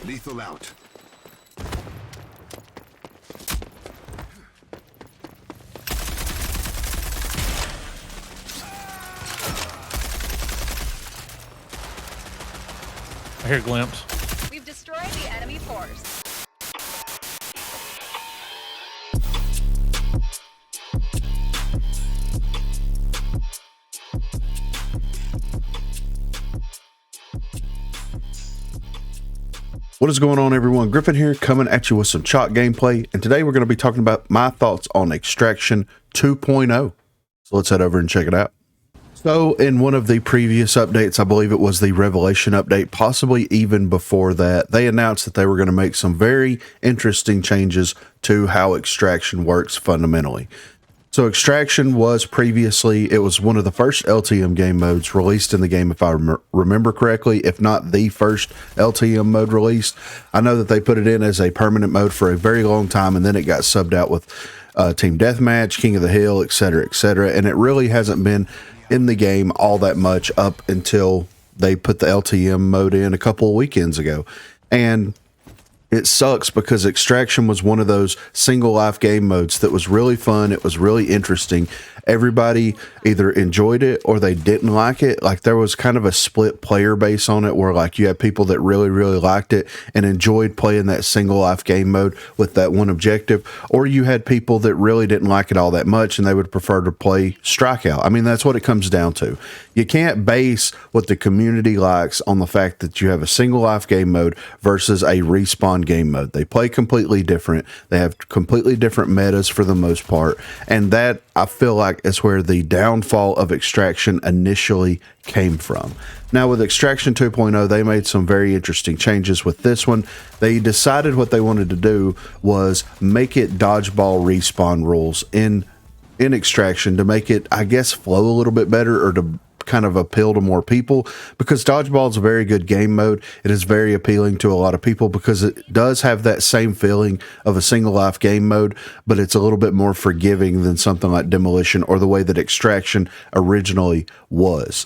Lethal out. I hear a glimpse. We've destroyed the enemy force. What is going on, everyone? Griffin here, coming at you with some Chaac gameplay, and today we're going to be talking about my thoughts on Extraction 2.0. So let's head over and check it out. So in one of the previous updates, I believe it was the Revelation update, possibly even before that, they announced that they were going to make some very interesting changes to how Extraction works fundamentally. So Extraction was previously, it was one of the first LTM game modes released in the game, if I remember correctly, if not the first LTM mode released. I know that they put it in as a permanent mode for a very long time, and then it got subbed out with Team Deathmatch, King of the Hill, etc., and it really hasn't been in the game all that much up until they put the LTM mode in a couple of weekends ago. And it sucks because Extraction was one of those single life game modes that was really fun. It was really interesting. Everybody either enjoyed it or they didn't like it. Like, there was kind of a split player base on it where, like, you had people that really liked it and enjoyed playing that single life game mode with that one objective, or you had people that really didn't like it all that much and they would prefer to play Strikeout. I mean, that's what it comes down to. You can't base what the community likes on the fact that you have a single life game mode versus a respawn game mode. They play completely different. They have completely different metas for the most part, and that, I feel like, is where the downfall of Extraction initially came from. Now with Extraction 2.0, they made some very interesting changes with this one. They decided what they wanted to do was make it dodgeball respawn rules in Extraction to make it, I guess, flow a little bit better, or to kind of appeal to more people, because dodgeball is a very good game mode. It is very appealing to a lot of people because it does have that same feeling of a single life game mode, but it's a little bit more forgiving than something like Demolition or the way that Extraction originally was.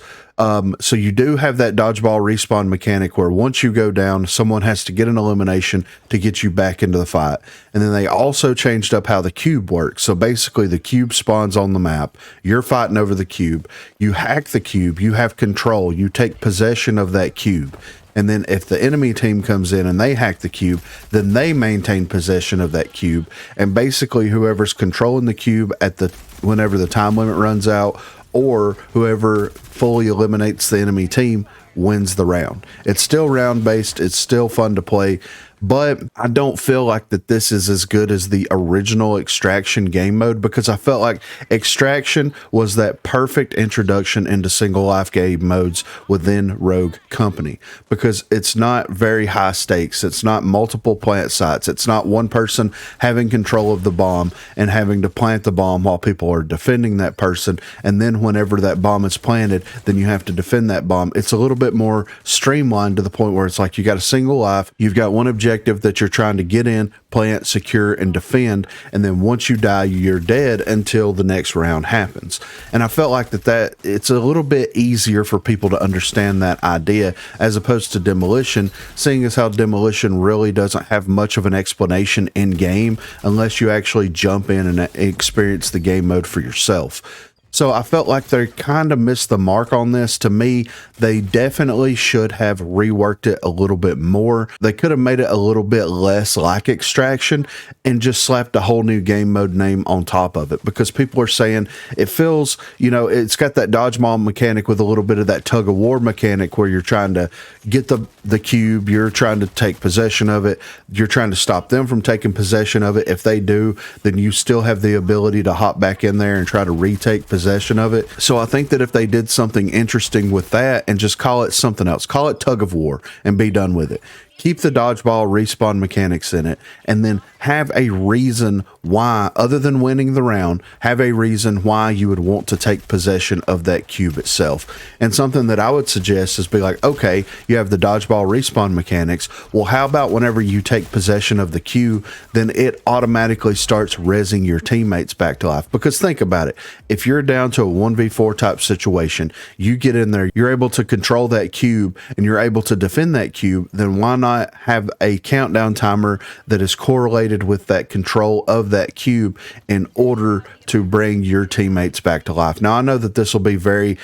So you do have that dodgeball respawn mechanic where once you go down, someone has to get an elimination to get you back into the fight. And then they also changed up how the cube works. So basically the cube spawns on the map. You're fighting over the cube. You hack the cube. You have control. You take possession of that cube. And then if the enemy team comes in and they hack the cube, then they maintain possession of that cube. And basically whoever's controlling the cube at whenever the time limit runs out, or whoever fully eliminates the enemy team, wins the round. It's still round based. It's still fun to play, but I don't feel like that this is as good as the original Extraction game mode, because I felt like Extraction was that perfect introduction into single life game modes within Rogue Company, because it's not very high stakes. It's not multiple plant sites. It's not one person having control of the bomb and having to plant the bomb while people are defending that person. And then whenever that bomb is planted, then you have to defend that bomb. It's a little bit more streamlined to the point where it's like you got a single life, you've got one objective that you're trying to get in, plant, secure, and defend, and then once you die, you're dead until the next round happens. And I felt like that it's a little bit easier for people to understand that idea, as opposed to Demolition, seeing as how Demolition really doesn't have much of an explanation in game unless you actually jump in and experience the game mode for yourself. So I felt like they kind of missed the mark on this. To me, they definitely should have reworked it a little bit more. They could have made it a little bit less like Extraction and just slapped a whole new game mode name on top of it, because people are saying it feels, it's got that dodgeball mechanic with a little bit of that tug of war mechanic where you're trying to get the cube, you're trying to take possession of it, you're trying to stop them from taking possession of it. If they do, then you still have the ability to hop back in there and try to retake possession of it. So I think that if they did something interesting with that and just call it something else, call it tug of war and be done with it. keep the dodgeball respawn mechanics in it, and then have a reason why, other than winning the round, have a reason why you would want to take possession of that cube itself. And something that I would suggest is be like, okay, you have the dodgeball respawn mechanics. Well, how about whenever you take possession of the cube, then it automatically starts rezzing your teammates back to life? Because think about it. If you're down to a 1v4 type situation, you get in there, you're able to control that cube and you're able to defend that cube, then why not have a countdown timer that is correlated with that control of that cube in order to bring your teammates back to life? Now, I know that this will be very,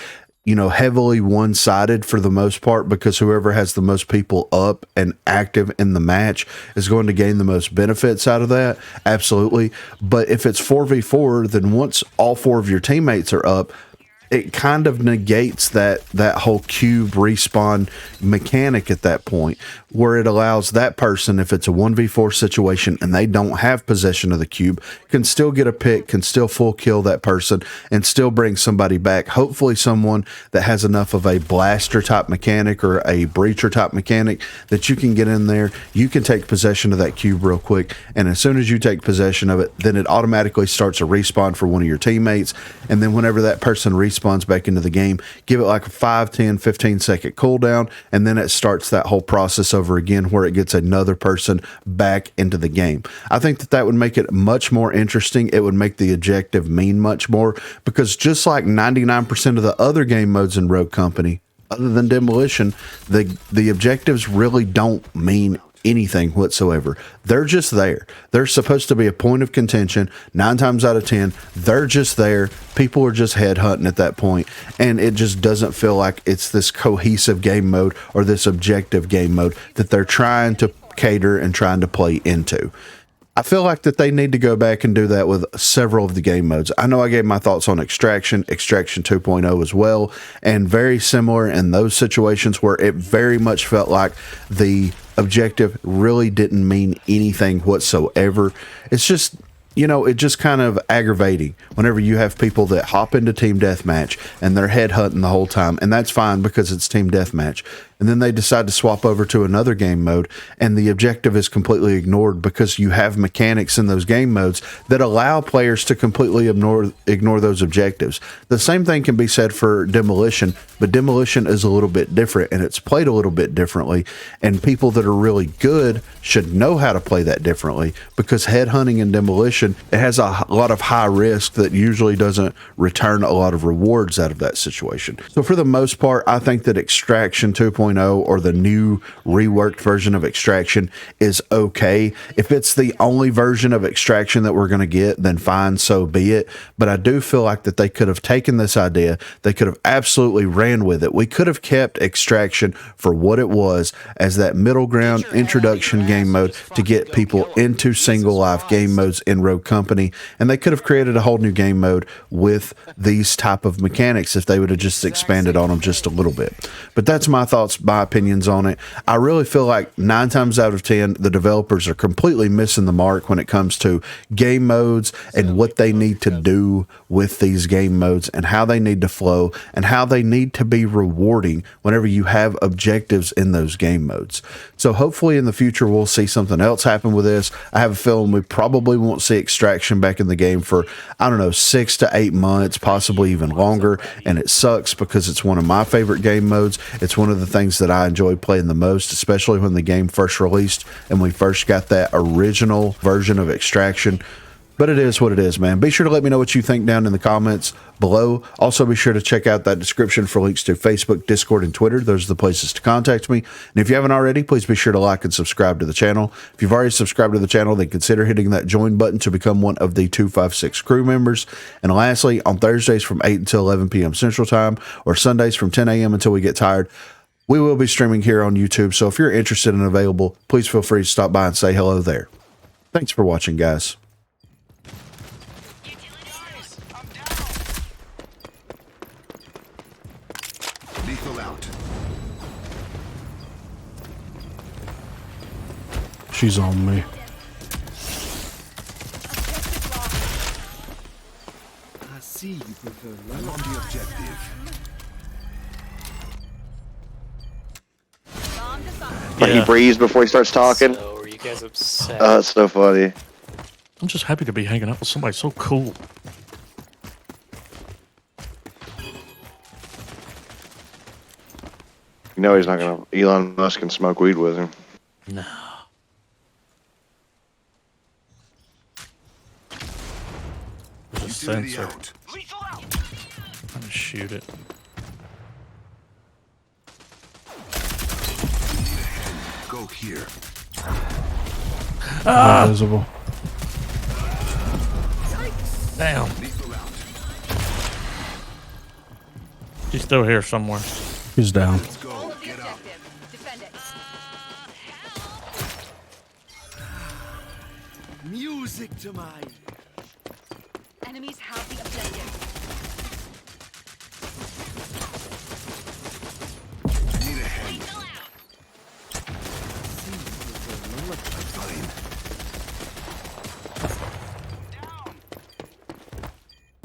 heavily one-sided for the most part, because whoever has the most people up and active in the match is going to gain the most benefits out of that. Absolutely. But if it's 4v4, then once all 4 of your teammates are up, it kind of negates that whole cube respawn mechanic at that point, where it allows that person, if it's a 1v4 situation and they don't have possession of the cube, can still get a pick, can still full kill that person and still bring somebody back. Hopefully someone that has enough of a blaster type mechanic or a breacher type mechanic that you can get in there, you can take possession of that cube real quick. And as soon as you take possession of it, then it automatically starts a respawn for one of your teammates. And then whenever that person respawns back into the game, give it like a 5, 10, 15 second cooldown, and then it starts that whole process over again where it gets another person back into the game. I think that would make it much more interesting. It would make the objective mean much more, because just like 99% of the other game modes in Rogue Company, other than Demolition, the objectives really don't mean anything whatsoever. They're just there. They're supposed to be a point of contention. 9 times out of 10, they're just there. People are just headhunting at that point, and it just doesn't feel like it's this cohesive game mode or this objective game mode that they're trying to cater and trying to play into. I feel like that they need to go back and do that with several of the game modes. I know I gave my thoughts on Extraction 2.0 as well, and very similar in those situations where it very much felt like the objective really didn't mean anything whatsoever. It's just, it just kind of aggravating whenever you have people that hop into team deathmatch and they're headhunting the whole time, and that's fine because it's team deathmatch. And then they decide to swap over to another game mode, and the objective is completely ignored because you have mechanics in those game modes that allow players to completely ignore those objectives. The same thing can be said for Demolition, but Demolition is a little bit different and it's played a little bit differently, and people that are really good should know how to play that differently, because headhunting and Demolition, it has a lot of high risk that usually doesn't return a lot of rewards out of that situation. So for the most part, I think that Extraction 2.0, or the new reworked version of Extraction, is okay. If it's the only version of Extraction that we're going to get, then fine, so be it. But I do feel like that they could have taken this idea, they could have absolutely ran with it. We could have kept Extraction for what it was, as that middle ground introduction game mode to get people into single life game modes in Rogue Company, and they could have created a whole new game mode with these type of mechanics if they would have just expanded on them just a little bit. But that's my thoughts, my opinions on it. I really feel like 9 times out of 10, the developers are completely missing the mark when it comes to game modes and what they need to do with these game modes and how they need to flow and how they need to be rewarding whenever you have objectives in those game modes. So hopefully in the future, we'll see something else happen with this. I have a feeling we probably won't see Extraction back in the game for, 6 to 8 months, possibly even longer. And it sucks because it's one of my favorite game modes. It's one of the things that I enjoyed playing the most, especially when the game first released and we first got that original version of Extraction. But it is what it is, man. Be sure to let me know what you think down in the comments below. Also, be sure to check out that description for links to Facebook, Discord, and Twitter. Those are the places to contact me. And if you haven't already, please be sure to like and subscribe to the channel. If you've already subscribed to the channel, then consider hitting that join button to become one of the 256 crew members. And lastly, on Thursdays from 8 until 11 p.m. Central Time, or Sundays from 10 a.m. until we get tired, we will be streaming here on YouTube. So if you're interested and available, please feel free to stop by and say hello there. Thanks for watching, guys. Lethal out. She's on me. I see you prefer low on the objective. Bomb design. Like he breathes before he starts talking. So are you guys upset? It's so funny. I'm just happy to be hanging out with somebody so cool. You know he's not gonna. Elon Musk can smoke weed with him. No. There's a Utility sensor. out. I'm gonna shoot it. Go here. Ah! Invisible. Damn. Lethal out. He's still here somewhere. He's down. Let's go. Hold the Get out. objective. Defend it. Music to my. Enemies have the objective. Need a hand. Fine.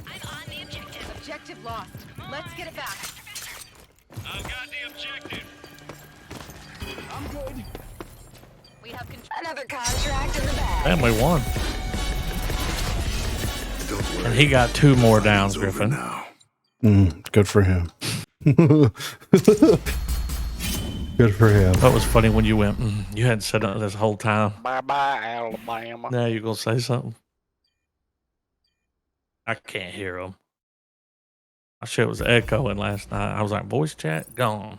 I'm on the objective. Objective lost. Let's get it back. I've got the objective. I'm good. We have control. Another contract in the bag. Family won. Don't worry. And he got 2 more downs, It's over Griffin. now. Good for him. Good for him. That was funny when you went, you hadn't said that this whole time. Bye-bye, Alabama. Now you're going to say something. I can't hear him. My shit was echoing last night. I was like, voice chat gone.